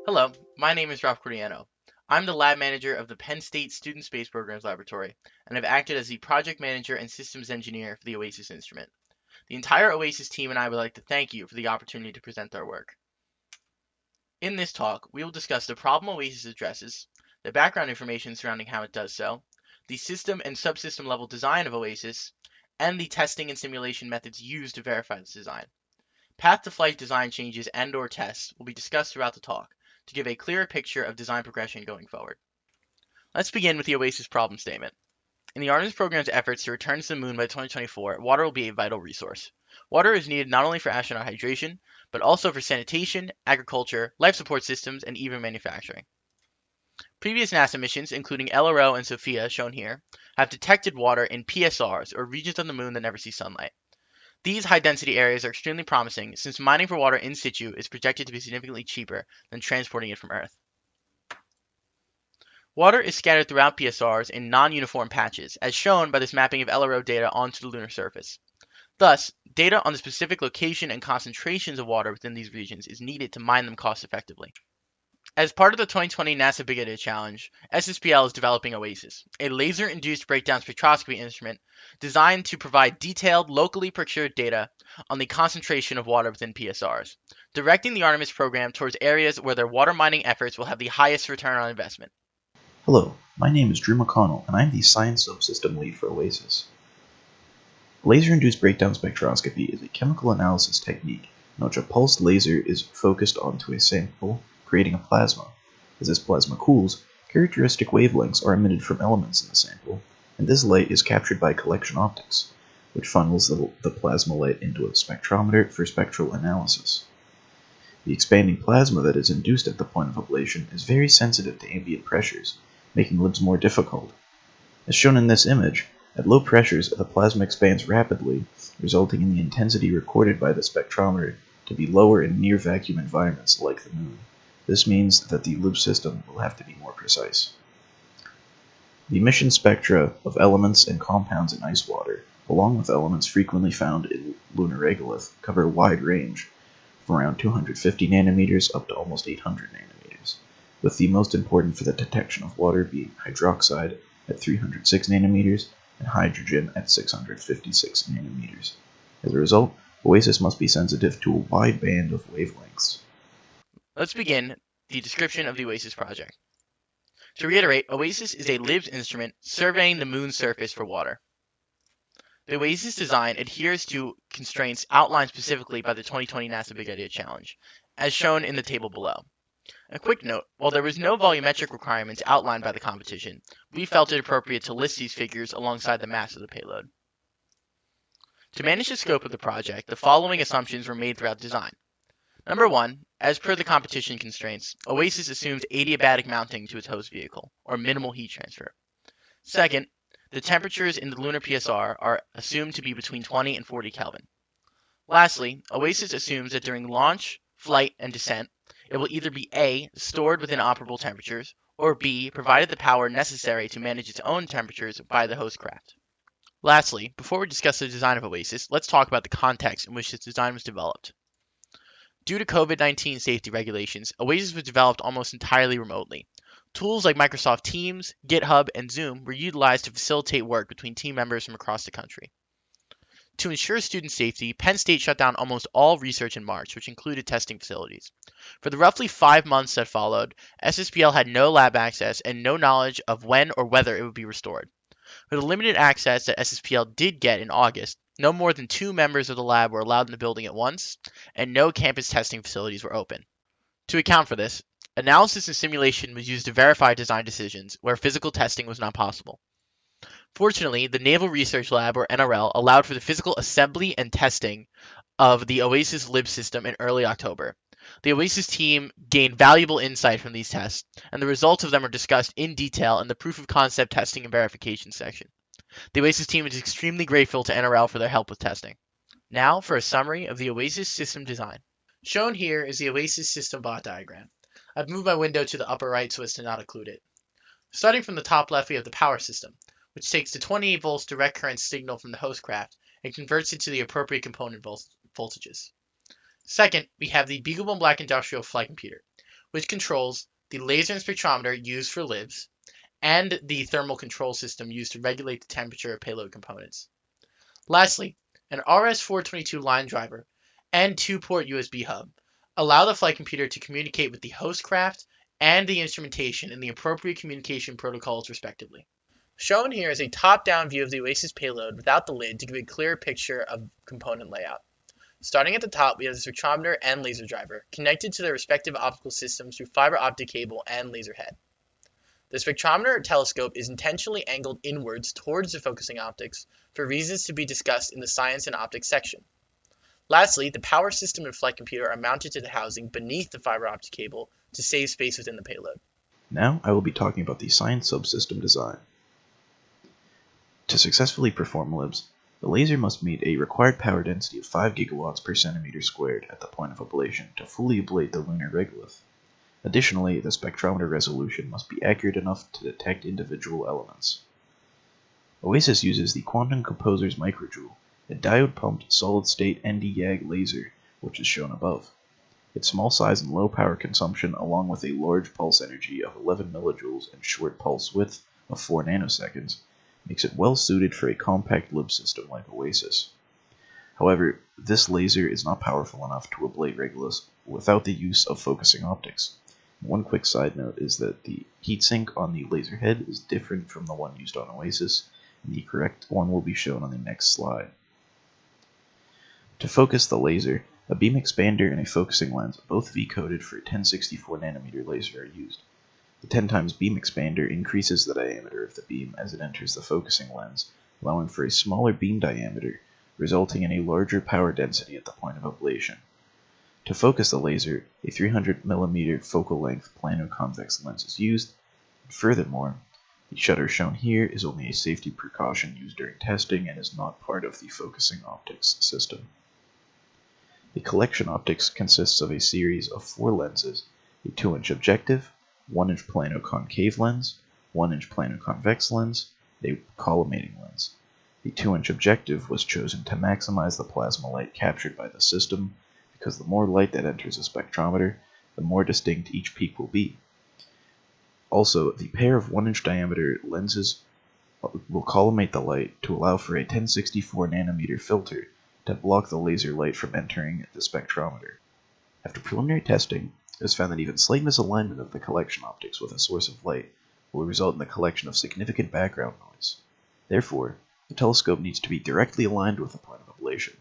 Hello, my name is Ralph Cordiano. I'm the lab manager of the Penn State Student Space Programs Laboratory, and have acted as the project manager and systems engineer for the OASIS instrument. The entire OASIS team and I would like to thank you for the opportunity to present our work. In this talk, we will discuss the problem OASIS addresses, the background information surrounding how it does so, the system and subsystem level design of OASIS, and the testing and simulation methods used to verify this design. Path-to-flight design changes and/or tests will be discussed throughout the talk to give a clearer picture of design progression going forward. Let's begin with the OASIS problem statement. In the Artemis program's efforts to return to the moon by 2024, water will be a vital resource. Water is needed not only for astronaut hydration, but also for sanitation, agriculture, life support systems, and even manufacturing. Previous NASA missions, including LRO and SOFIA, shown here, have detected water in PSRs, or regions of the moon that never see sunlight. These high-density areas are extremely promising since mining for water in situ is projected to be significantly cheaper than transporting it from Earth. Water is scattered throughout PSRs in non-uniform patches, as shown by this mapping of LRO data onto the lunar surface. Thus, data on the specific location and concentrations of water within these regions is needed to mine them cost-effectively. As part of the 2020 NASA Big Idea Challenge, SSPL is developing OASIS, a laser-induced breakdown spectroscopy instrument designed to provide detailed, locally procured data on the concentration of water within PSRs, directing the Artemis program towards areas where their water mining efforts will have the highest return on investment. Hello, my name is Drew McConnell, and I'm the Science Subsystem Lead for OASIS. Laser-induced breakdown spectroscopy is a chemical analysis technique in which a pulsed laser is focused onto a sample, creating a plasma. As this plasma cools, characteristic wavelengths are emitted from elements in the sample, and this light is captured by collection optics, which funnels the plasma light into a spectrometer for spectral analysis. The expanding plasma that is induced at the point of ablation is very sensitive to ambient pressures, making LIBS more difficult. As shown in this image, at low pressures the plasma expands rapidly, resulting in the intensity recorded by the spectrometer to be lower in near-vacuum environments like the moon. This means that the LIBS system will have to be more precise. The emission spectra of elements and compounds in ice water, along with elements frequently found in lunar regolith, cover a wide range, from around 250 nanometers up to almost 800 nanometers, with the most important for the detection of water being hydroxide at 306 nanometers and hydrogen at 656 nanometers. As a result, OASIS must be sensitive to a wide band of wavelengths. Let's begin the description of the OASIS project. To reiterate, OASIS is a LIBS instrument surveying the moon's surface for water. The OASIS design adheres to constraints outlined specifically by the 2020 NASA Big Idea Challenge, as shown in the table below. A quick note, while there was no volumetric requirements outlined by the competition, we felt it appropriate to list these figures alongside the mass of the payload. To manage the scope of the project, the following assumptions were made throughout design. Number 1, as per the competition constraints, OASIS assumes adiabatic mounting to its host vehicle, or minimal heat transfer. Second, the temperatures in the lunar PSR are assumed to be between 20 and 40 Kelvin. Lastly, OASIS assumes that during launch, flight, and descent, it will either be A, stored within operable temperatures, or B, provided the power necessary to manage its own temperatures by the host craft. Lastly, before we discuss the design of OASIS, let's talk about the context in which this design was developed. Due to COVID-19 safety regulations, OASIS was developed almost entirely remotely. Tools like Microsoft Teams, GitHub, and Zoom were utilized to facilitate work between team members from across the country. To ensure student safety, Penn State shut down almost all research in March, which included testing facilities. For the roughly 5 months that followed, SSPL had no lab access and no knowledge of when or whether it would be restored. With the limited access that SSPL did get in August, no more than 2 members of the lab were allowed in the building at once, and no campus testing facilities were open. To account for this, analysis and simulation was used to verify design decisions where physical testing was not possible. Fortunately, the Naval Research Lab, or NRL, allowed for the physical assembly and testing of the OASIS LIBS system in early October. The OASIS team gained valuable insight from these tests, and the results of them are discussed in detail in the proof of concept testing and verification section. The OASIS team is extremely grateful to NRL for their help with testing. Now for a summary of the OASIS system design. Shown here is the OASIS system block diagram. I've moved my window to the upper right so as to not occlude it. Starting from the top left, we have the power system, which takes the 28 volts direct current signal from the host craft and converts it to the appropriate component voltages. Second, we have the BeagleBone Black Industrial Flight Computer, which controls the laser and spectrometer used for LIBS, and the thermal control system used to regulate the temperature of payload components. Lastly, an RS-422 line driver and 2-port USB hub allow the flight computer to communicate with the host craft and the instrumentation in the appropriate communication protocols respectively. Shown here is a top-down view of the Oasis payload without the lid to give a clearer picture of component layout. Starting at the top, we have the spectrometer and laser driver, connected to their respective optical systems through fiber optic cable and laser head. The spectrometer telescope is intentionally angled inwards towards the focusing optics for reasons to be discussed in the science and optics section. Lastly, the power system and flight computer are mounted to the housing beneath the fiber optic cable to save space within the payload. Now I will be talking about the science subsystem design. To successfully perform LIBS, the laser must meet a required power density of 5 gigawatts per centimeter squared at the point of ablation to fully ablate the lunar regolith. Additionally, the spectrometer resolution must be accurate enough to detect individual elements. Oasis uses the Quantum Composer's microjoule, a diode-pumped solid-state ND-YAG laser, which is shown above. Its small size and low power consumption, along with a large pulse energy of 11 millijoules and short pulse width of 4 nanoseconds, makes it well suited for a compact LIBS system like Oasis. However, this laser is not powerful enough to ablate regoliths without the use of focusing optics. One quick side note is that the heatsink on the laser head is different from the one used on Oasis, and the correct one will be shown on the next slide. To focus the laser, a beam expander and a focusing lens, both V-coded for a 1064 nanometer laser, are used. The 10 times beam expander increases the diameter of the beam as it enters the focusing lens, allowing for a smaller beam diameter, resulting in a larger power density at the point of ablation. To focus the laser, a 300mm focal length plano-convex lens is used. Furthermore, the shutter shown here is only a safety precaution used during testing and is not part of the focusing optics system. The collection optics consists of a series of 4 lenses, a 2-inch objective, 1-inch plano-concave lens, 1-inch plano-convex lens, and a collimating lens. The 2-inch objective was chosen to maximize the plasma light captured by the system, because the more light that enters a spectrometer, the more distinct each peak will be. Also, the pair of 1-inch diameter lenses will collimate the light to allow for a 1064 nanometer filter to block the laser light from entering the spectrometer. After preliminary testing, it was found that even slight misalignment of the collection optics with a source of light will result in the collection of significant background noise. Therefore, the telescope needs to be directly aligned with the point of ablation.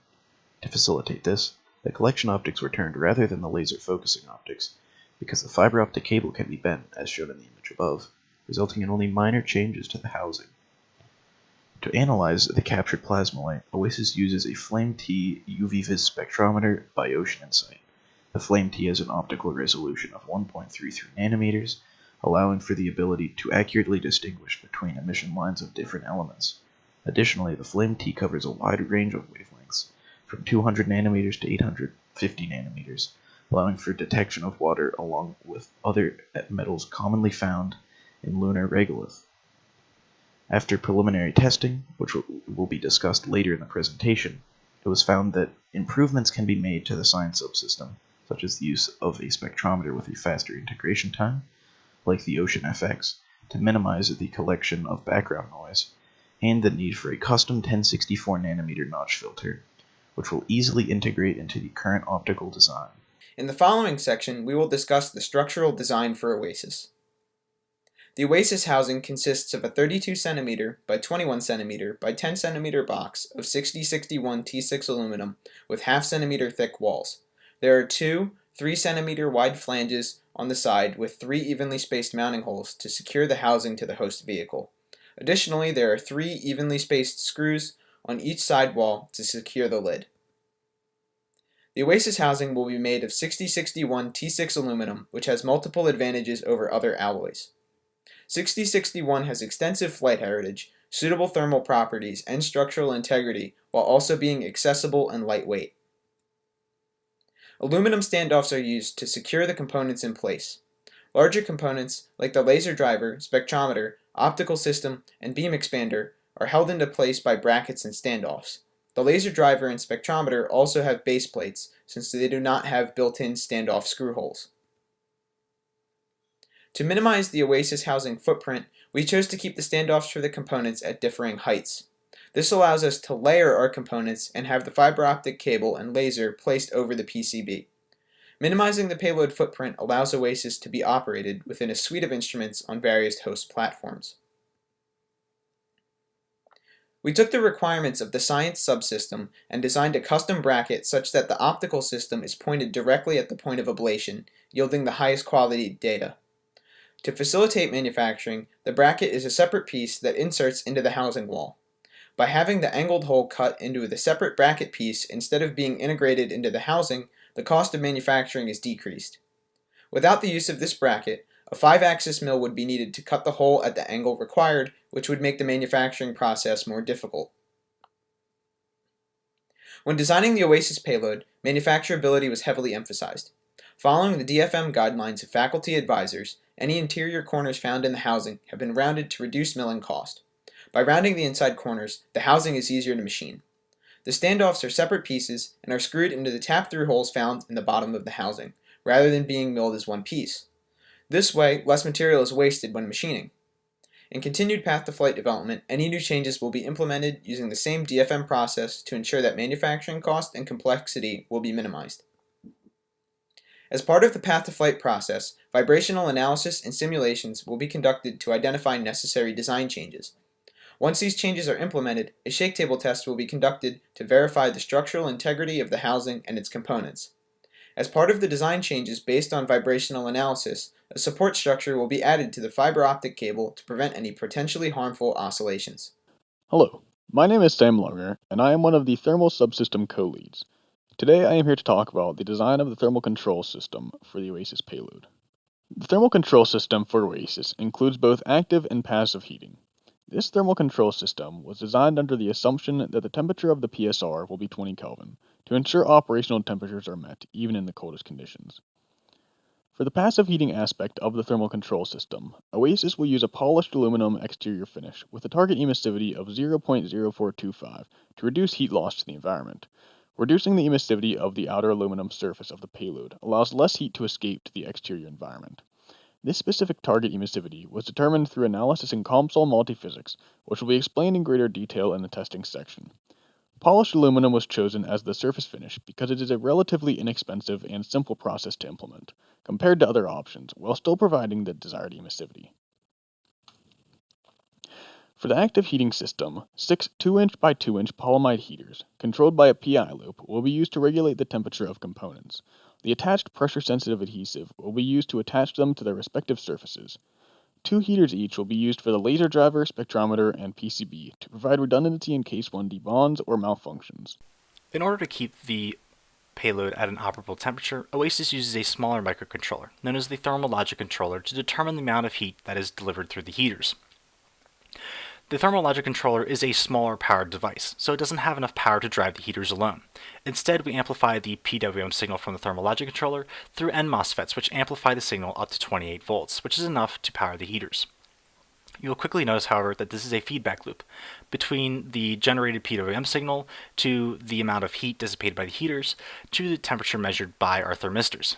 To facilitate this, the collection optics were turned rather than the laser focusing optics, because the fiber optic cable can be bent, as shown in the image above, resulting in only minor changes to the housing. To analyze the captured plasma light, Oasis uses a Flame-T UV-Vis spectrometer by Ocean Insight. The Flame-T has an optical resolution of 1.33 nanometers, allowing for the ability to accurately distinguish between emission lines of different elements. Additionally, the Flame-T covers a wide range of wavelengths, from 200 nanometers to 850 nanometers, allowing for detection of water along with other metals commonly found in lunar regolith. After preliminary testing, which will be discussed later in the presentation, it was found that improvements can be made to the science subsystem, such as the use of a spectrometer with a faster integration time, like the Ocean FX, to minimize the collection of background noise, and the need for a custom 1064 nanometer notch filter, which will easily integrate into the current optical design. In the following section, we will discuss the structural design for Oasis. The Oasis housing consists of a 32 cm by 21 cm by 10 cm box of 6061 T6 aluminum with half centimeter thick walls. There are 2 3 cm wide flanges on the side with 3 evenly spaced mounting holes to secure the housing to the host vehicle. Additionally, there are 3 evenly spaced screws on each side wall to secure the lid. The Oasis housing will be made of 6061 T6 aluminum, which has multiple advantages over other alloys. 6061 has extensive flight heritage, suitable thermal properties, and structural integrity, while also being accessible and lightweight. Aluminum standoffs are used to secure the components in place. Larger components, like the laser driver, spectrometer, optical system, and beam expander, are held into place by brackets and standoffs. The laser driver and spectrometer also have base plates, since they do not have built-in standoff screw holes. To minimize the Oasis housing footprint, we chose to keep the standoffs for the components at differing heights. This allows us to layer our components and have the fiber optic cable and laser placed over the PCB. Minimizing the payload footprint allows Oasis to be operated within a suite of instruments on various host platforms. We took the requirements of the science subsystem and designed a custom bracket such that the optical system is pointed directly at the point of ablation, yielding the highest quality data. To facilitate manufacturing, the bracket is a separate piece that inserts into the housing wall. By having the angled hole cut into the separate bracket piece instead of being integrated into the housing, the cost of manufacturing is decreased. Without the use of this bracket, a 5-axis mill would be needed to cut the hole at the angle required, which would make the manufacturing process more difficult. When designing the Oasis payload, manufacturability was heavily emphasized. Following the DFM guidelines of faculty advisors, any interior corners found in the housing have been rounded to reduce milling cost. By rounding the inside corners, the housing is easier to machine. The standoffs are separate pieces and are screwed into the tap-through holes found in the bottom of the housing, rather than being milled as one piece. This way, less material is wasted when machining. In continued path-to-flight development, any new changes will be implemented using the same DFM process to ensure that manufacturing cost and complexity will be minimized. As part of the path-to-flight process, vibrational analysis and simulations will be conducted to identify necessary design changes. Once these changes are implemented, a shake table test will be conducted to verify the structural integrity of the housing and its components. As part of the design changes based on vibrational analysis, a support structure will be added to the fiber optic cable to prevent any potentially harmful oscillations. Hello, my name is Sam Lunar, and I am one of the thermal subsystem co-leads. Today I am here to talk about the design of the thermal control system for the Oasis payload. The thermal control system for Oasis includes both active and passive heating. This thermal control system was designed under the assumption that the temperature of the PSR will be 20 Kelvin, to ensure operational temperatures are met even in the coldest conditions. For the passive heating aspect of the thermal control system, Oasis will use a polished aluminum exterior finish with a target emissivity of 0.0425 to reduce heat loss to the environment. Reducing the emissivity of the outer aluminum surface of the payload allows less heat to escape to the exterior environment. This specific target emissivity was determined through analysis in COMSOL multiphysics, which will be explained in greater detail in the testing section. Polished aluminum was chosen as the surface finish because it is a relatively inexpensive and simple process to implement, compared to other options, while still providing the desired emissivity. For the active heating system, 6 2-inch by 2-inch polyimide heaters, controlled by a PI loop, will be used to regulate the temperature of components. The attached pressure-sensitive adhesive will be used to attach them to their respective surfaces. 2 heaters each will be used for the laser driver, spectrometer, and PCB to provide redundancy in case one debonds or malfunctions. In order to keep the payload at an operable temperature, Oasis uses a smaller microcontroller, known as the thermal logic controller, to determine the amount of heat that is delivered through the heaters. The thermal logic controller is a smaller powered device, so it doesn't have enough power to drive the heaters alone. Instead, we amplify the PWM signal from the thermal logic controller through N MOSFETs, which amplify the signal up to 28 volts, which is enough to power the heaters. You will quickly notice, however, that this is a feedback loop between the generated PWM signal to the amount of heat dissipated by the heaters to the temperature measured by our thermistors.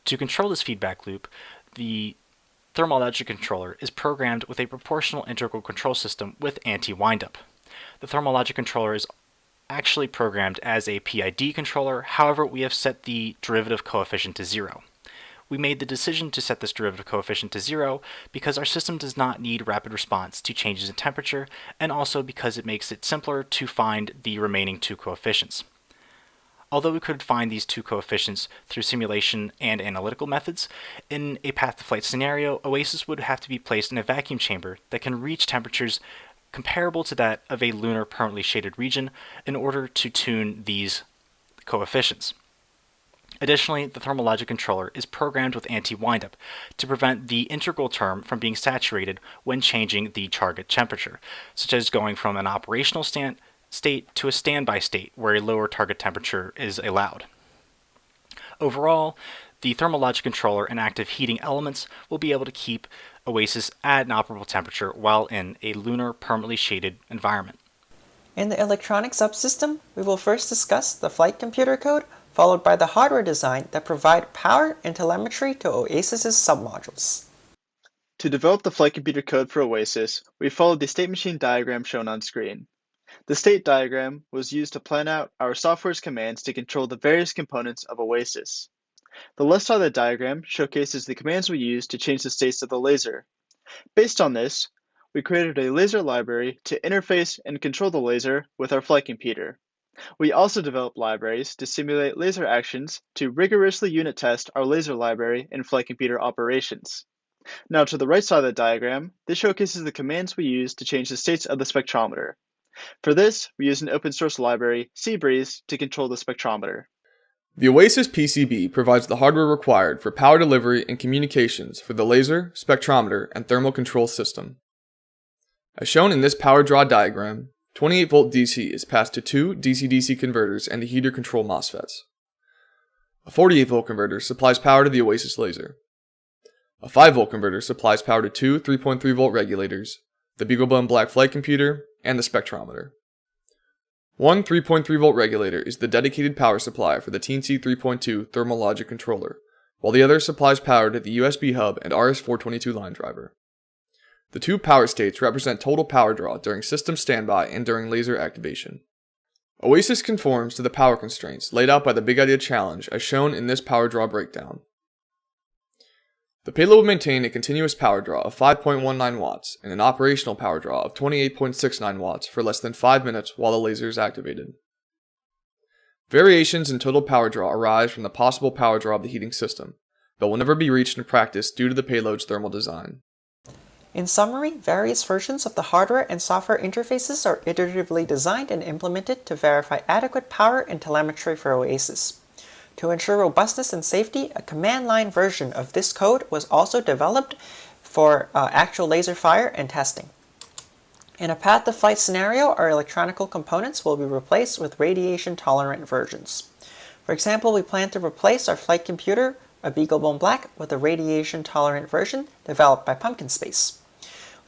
To control this feedback loop, the thermal logic controller is programmed with a proportional integral control system with anti-windup. The thermal logic controller is actually programmed as a PID controller, however, we have set the derivative coefficient to 0. We made the decision to set this derivative coefficient to 0 because our system does not need rapid response to changes in temperature, and also because it makes it simpler to find the remaining 2 coefficients. Although we could find these 2 coefficients through simulation and analytical methods, in a path-to-flight scenario, Oasis would have to be placed in a vacuum chamber that can reach temperatures comparable to that of a lunar permanently shaded region in order to tune these coefficients. Additionally, the thermal logic controller is programmed with anti-windup to prevent the integral term from being saturated when changing the target temperature, such as going from an operational state to a standby state where a lower target temperature is allowed. Overall, the thermal logic controller and active heating elements will be able to keep Oasis at an operable temperature while in a lunar permanently shaded environment. In the electronic subsystem, we will first discuss the flight computer code, followed by the hardware design that provide power and telemetry to Oasis's submodules. To develop the flight computer code for OASIS, we followed the state machine diagram shown on screen. The state diagram was used to plan out our software's commands to control the various components of OASIS. The left side of the diagram showcases the commands we use to change the states of the laser. Based on this, we created a laser library to interface and control the laser with our flight computer. We also developed libraries to simulate laser actions to rigorously unit test our laser library in flight computer operations. Now to the right side of the diagram, this showcases the commands we use to change the states of the spectrometer. For this, we use an open source library, Seabreeze, to control the spectrometer. The OASIS PCB provides the hardware required for power delivery and communications for the laser, spectrometer, and thermal control system. As shown in this power draw diagram, 28V DC is passed to two DC-DC converters and the heater control MOSFETs. A 48V converter supplies power to the OASIS laser. A 5V converter supplies power to two 3.3V regulators, the BeagleBone Black flight computer, and the spectrometer. One 3.3V regulator is the dedicated power supply for the TNC 3.2 thermal logic controller, while the other supplies power to the USB hub and RS422 line driver. The two power states represent total power draw during system standby and during laser activation. OASIS conforms to the power constraints laid out by the Big Idea Challenge as shown in this power draw breakdown. The payload will maintain a continuous power draw of 5.19 watts and an operational power draw of 28.69 watts for less than 5 minutes while the laser is activated. Variations in total power draw arise from the possible power draw of the heating system, but will never be reached in practice due to the payload's thermal design. In summary, various versions of the hardware and software interfaces are iteratively designed and implemented to verify adequate power and telemetry for OASIS. To ensure robustness and safety, a command line version of this code was also developed for actual laser fire and testing. In a path-to-flight scenario, our electronic components will be replaced with radiation-tolerant versions. For example, we plan to replace our flight computer, a BeagleBone Black, with a radiation-tolerant version developed by Pumpkin Space.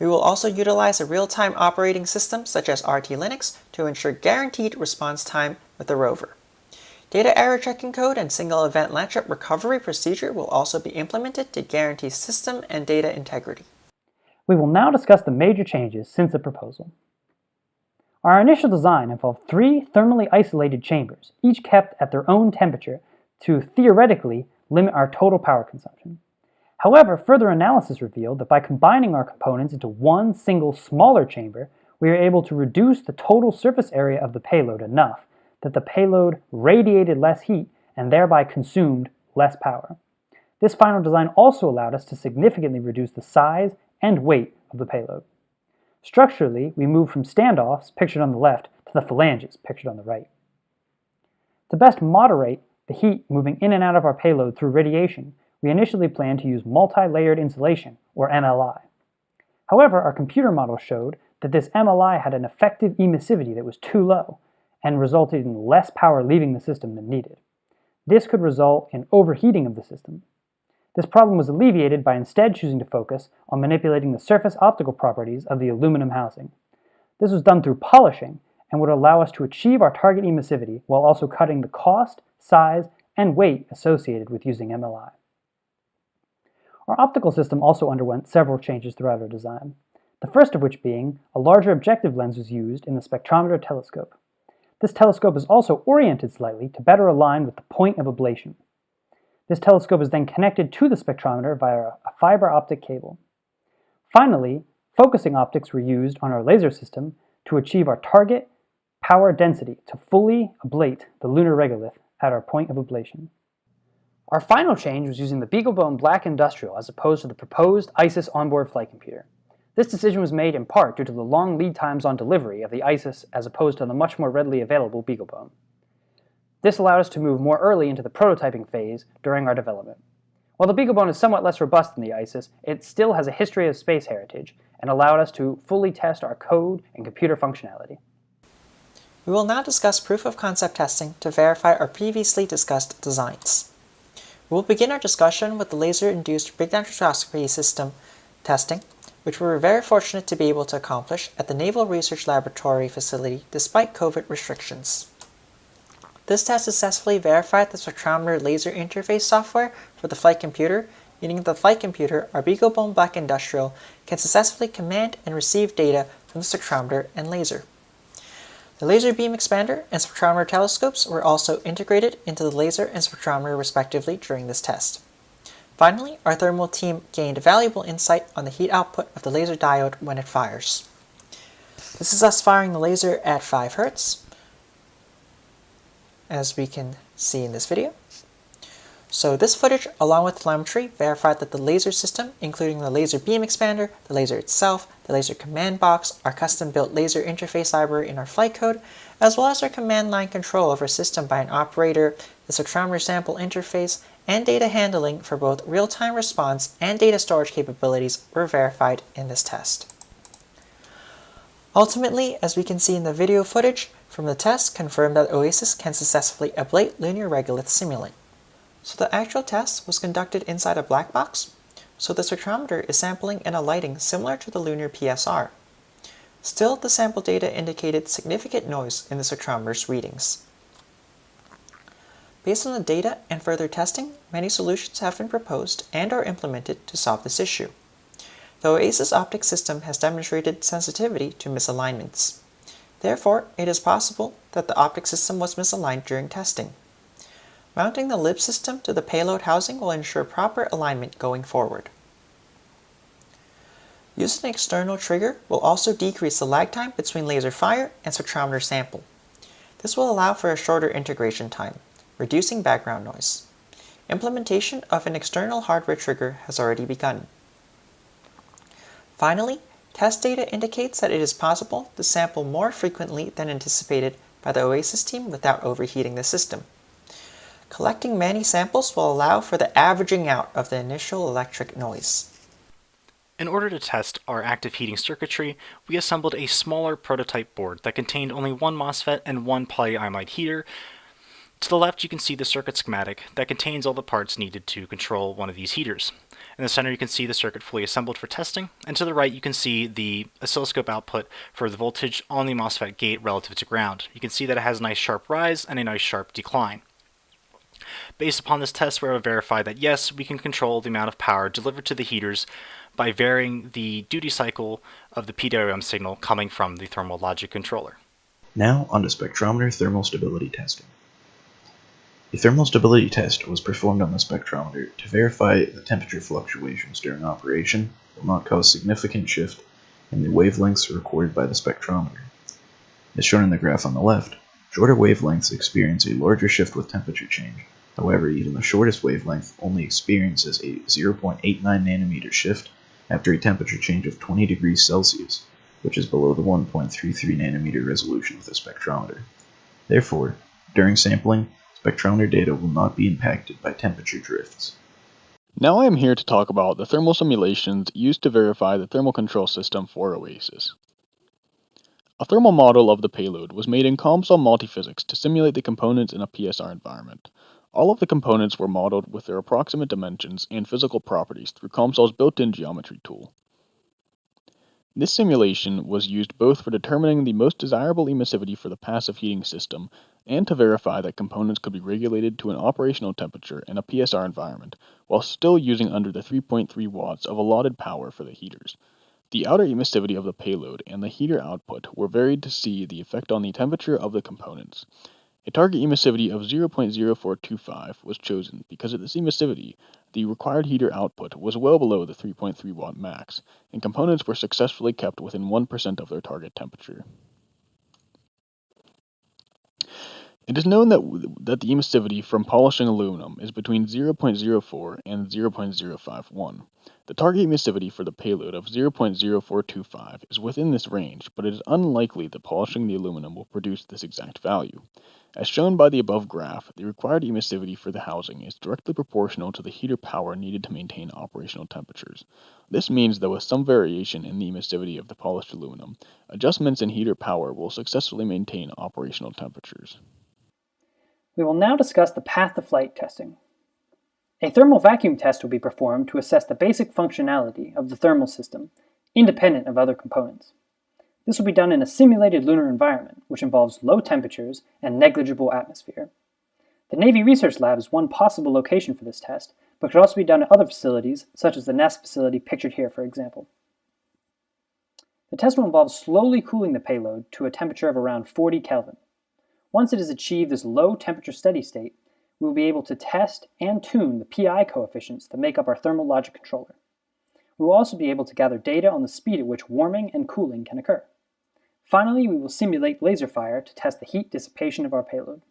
We will also utilize a real-time operating system such as RT Linux to ensure guaranteed response time with the rover. Data error checking code and single event latch-up recovery procedure will also be implemented to guarantee system and data integrity. We will now discuss the major changes since the proposal. Our initial design involved 3 thermally isolated chambers, each kept at their own temperature to theoretically limit our total power consumption. However, further analysis revealed that by combining our components into one single smaller chamber, we were able to reduce the total surface area of the payload enough that the payload radiated less heat and thereby consumed less power. This final design also allowed us to significantly reduce the size and weight of the payload. Structurally, we moved from standoffs, pictured on the left, to the phalanges, pictured on the right. To best moderate the heat moving in and out of our payload through radiation, we initially planned to use multi-layered insulation, or MLI. However, our computer model showed that this MLI had an effective emissivity that was too low, and resulted in less power leaving the system than needed. This could result in overheating of the system. This problem was alleviated by instead choosing to focus on manipulating the surface optical properties of the aluminum housing. This was done through polishing and would allow us to achieve our target emissivity while also cutting the cost, size, and weight associated with using MLI. Our optical system also underwent several changes throughout our design, the first of which being a larger objective lens was used in the spectrometer telescope. This telescope is also oriented slightly to better align with the point of ablation. This telescope is then connected to the spectrometer via a fiber optic cable. Finally, focusing optics were used on our laser system to achieve our target power density to fully ablate the lunar regolith at our point of ablation. Our final change was using the BeagleBone Black Industrial as opposed to the proposed ISIS onboard flight computer. This decision was made in part due to the long lead times on delivery of the ISIS as opposed to the much more readily available BeagleBone. This allowed us to move more early into the prototyping phase during our development. While the BeagleBone is somewhat less robust than the ISIS, it still has a history of space heritage and allowed us to fully test our code and computer functionality. We will now discuss proof of concept testing to verify our previously discussed designs. We will begin our discussion with the laser-induced breakdown spectroscopy system testing, which we were very fortunate to be able to accomplish at the Naval Research Laboratory facility despite COVID restrictions. This test successfully verified the spectrometer laser interface software for the flight computer meaning that the flight computer, our BeagleBone Black Industrial, can successfully command and receive data from the spectrometer and laser. The laser beam expander and spectrometer telescopes were also integrated into the laser and spectrometer respectively during this test. Finally, our thermal team gained valuable insight on the heat output of the laser diode when it fires. This is us firing the laser at 5 Hz, as we can see in this video. So this footage, along with telemetry, verified that the laser system, including the laser beam expander, the laser itself, the laser command box, our custom-built laser interface library in our flight code, as well as our command line control of our system by an operator, the spectrometer sample interface, and data handling for both real-time response and data storage capabilities were verified in this test. Ultimately, as we can see in the video footage from the test, confirmed that OASIS can successfully ablate lunar regolith simulant. So the actual test was conducted inside a black box, so the spectrometer is sampling and alighting similar to the lunar PSR. Still, the sample data indicated significant noise in the spectrometer's readings. Based on the data and further testing, many solutions have been proposed and are implemented to solve this issue. The OASIS optics system has demonstrated sensitivity to misalignments. Therefore, it is possible that the optics system was misaligned during testing. Mounting the LIBS system to the payload housing will ensure proper alignment going forward. Using an external trigger will also decrease the lag time between laser fire and spectrometer sample. This will allow for a shorter integration time, reducing background noise. Implementation of an external hardware trigger has already begun. Finally, test data indicates that it is possible to sample more frequently than anticipated by the OASIS team without overheating the system. Collecting many samples will allow for the averaging out of the initial electric noise. In order to test our active heating circuitry, we assembled a smaller prototype board that contained only one MOSFET and one polyimide heater. To the left, you can see the circuit schematic that contains all the parts needed to control one of these heaters. In the center, you can see the circuit fully assembled for testing, and to the right, you can see the oscilloscope output for the voltage on the MOSFET gate relative to ground. You can see that it has a nice sharp rise and a nice sharp decline. Based upon this test, we're able to verify that yes, we can control the amount of power delivered to the heaters by varying the duty cycle of the PWM signal coming from the thermal logic controller. Now on to spectrometer thermal stability testing. A thermal stability test was performed on the spectrometer to verify the temperature fluctuations during operation will not cause significant shift in the wavelengths recorded by the spectrometer. As shown in the graph on the left, shorter wavelengths experience a larger shift with temperature change. However, even the shortest wavelength only experiences a 0.89 nanometer shift after a temperature change of 20 degrees Celsius, which is below the 1.33 nanometer resolution of the spectrometer. Therefore, during sampling, spectrometer data will not be impacted by temperature drifts. Now I am here to talk about the thermal simulations used to verify the thermal control system for OASIS. A thermal model of the payload was made in COMSOL multiphysics to simulate the components in a PSR environment. All of the components were modeled with their approximate dimensions and physical properties through COMSOL's built-in geometry tool. This simulation was used both for determining the most desirable emissivity for the passive heating system and to verify that components could be regulated to an operational temperature in a PSR environment while still using under the 3.3 watts of allotted power for the heaters. The outer emissivity of the payload and the heater output were varied to see the effect on the temperature of the components. A target emissivity of 0.0425 was chosen because at this emissivity, the required heater output was well below the 3.3 watt max, and components were successfully kept within 1% of their target temperature. It is known that the emissivity from polishing aluminum is between 0.04 and 0.051. The target emissivity for the payload of 0.0425 is within this range, but it is unlikely that polishing the aluminum will produce this exact value. As shown by the above graph, the required emissivity for the housing is directly proportional to the heater power needed to maintain operational temperatures. This means that with some variation in the emissivity of the polished aluminum, adjustments in heater power will successfully maintain operational temperatures. We will now discuss the path-to-flight testing. A thermal vacuum test will be performed to assess the basic functionality of the thermal system, independent of other components. This will be done in a simulated lunar environment, which involves low temperatures and negligible atmosphere. The Navy Research Lab is one possible location for this test, but could also be done at other facilities, such as the nest facility pictured here, for example. The test will involve slowly cooling the payload to a temperature of around 40 Kelvin. Once it has achieved this low temperature steady state, we will be able to test and tune the PI coefficients that make up our thermal logic controller. We will also be able to gather data on the speed at which warming and cooling can occur. Finally, we will simulate laser fire to test the heat dissipation of our payload.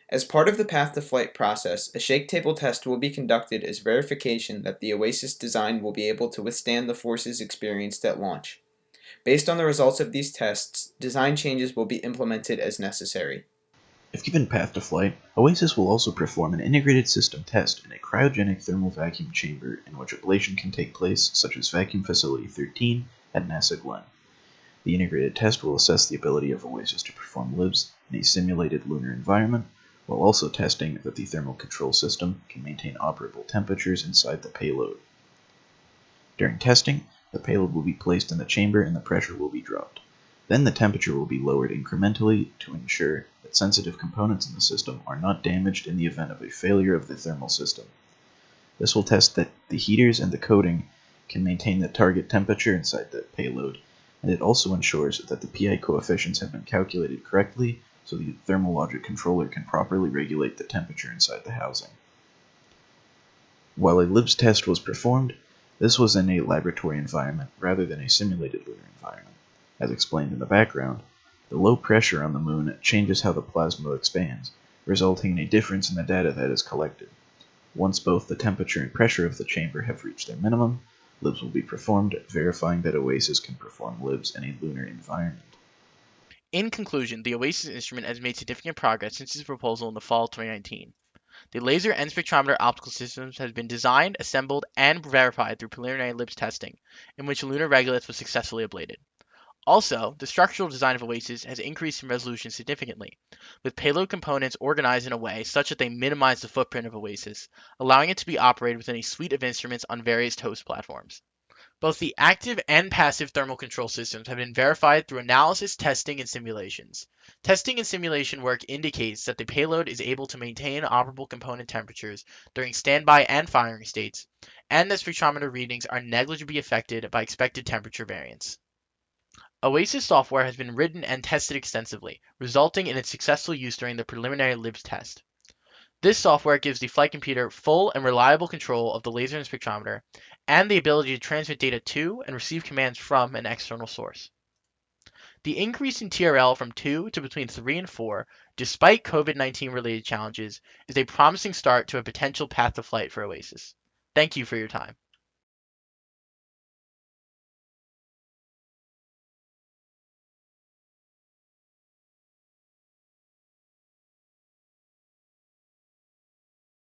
As part of the path to flight process, a shake table test will be conducted as verification that the OASIS design will be able to withstand the forces experienced at launch. Based on the results of these tests, design changes will be implemented as necessary. If given path to flight, OASIS will also perform an integrated system test in a cryogenic thermal vacuum chamber in which ablation can take place, such as Vacuum Facility 13 at NASA Glenn. The integrated test will assess the ability of OASIS to perform LIBS in a simulated lunar environment, while also testing that the thermal control system can maintain operable temperatures inside the payload. During testing, the payload will be placed in the chamber and the pressure will be dropped. Then the temperature will be lowered incrementally to ensure that sensitive components in the system are not damaged in the event of a failure of the thermal system. This will test that the heaters and the coating can maintain the target temperature inside the payload, and it also ensures that the PI coefficients have been calculated correctly so the thermal logic controller can properly regulate the temperature inside the housing. While a LIBS test was performed, this was in a laboratory environment rather than a simulated lunar environment. As explained in the background, the low pressure on the moon changes how the plasma expands, resulting in a difference in the data that is collected. Once both the temperature and pressure of the chamber have reached their minimum, LIBS will be performed, verifying that OASIS can perform LIBS in a lunar environment. In conclusion, the OASIS instrument has made significant progress since its proposal in the fall of 2019. The laser and spectrometer optical systems has been designed, assembled, and verified through preliminary LIBS testing, in which lunar regoliths was successfully ablated. Also, the structural design of OASIS has increased in resolution significantly, with payload components organized in a way such that they minimize the footprint of OASIS, allowing it to be operated within a suite of instruments on various host platforms. Both the active and passive thermal control systems have been verified through analysis, testing, and simulations. Testing and simulation work indicates that the payload is able to maintain operable component temperatures during standby and firing states, and that spectrometer readings are negligibly affected by expected temperature variance. OASIS software has been written and tested extensively, resulting in its successful use during the preliminary LIBS test. This software gives the flight computer full and reliable control of the laser and spectrometer, and the ability to transmit data to and receive commands from an external source. The increase in TRL from 2 to between 3 and 4, despite COVID-19 related challenges, is a promising start to a potential path to flight for OASIS. Thank you for your time.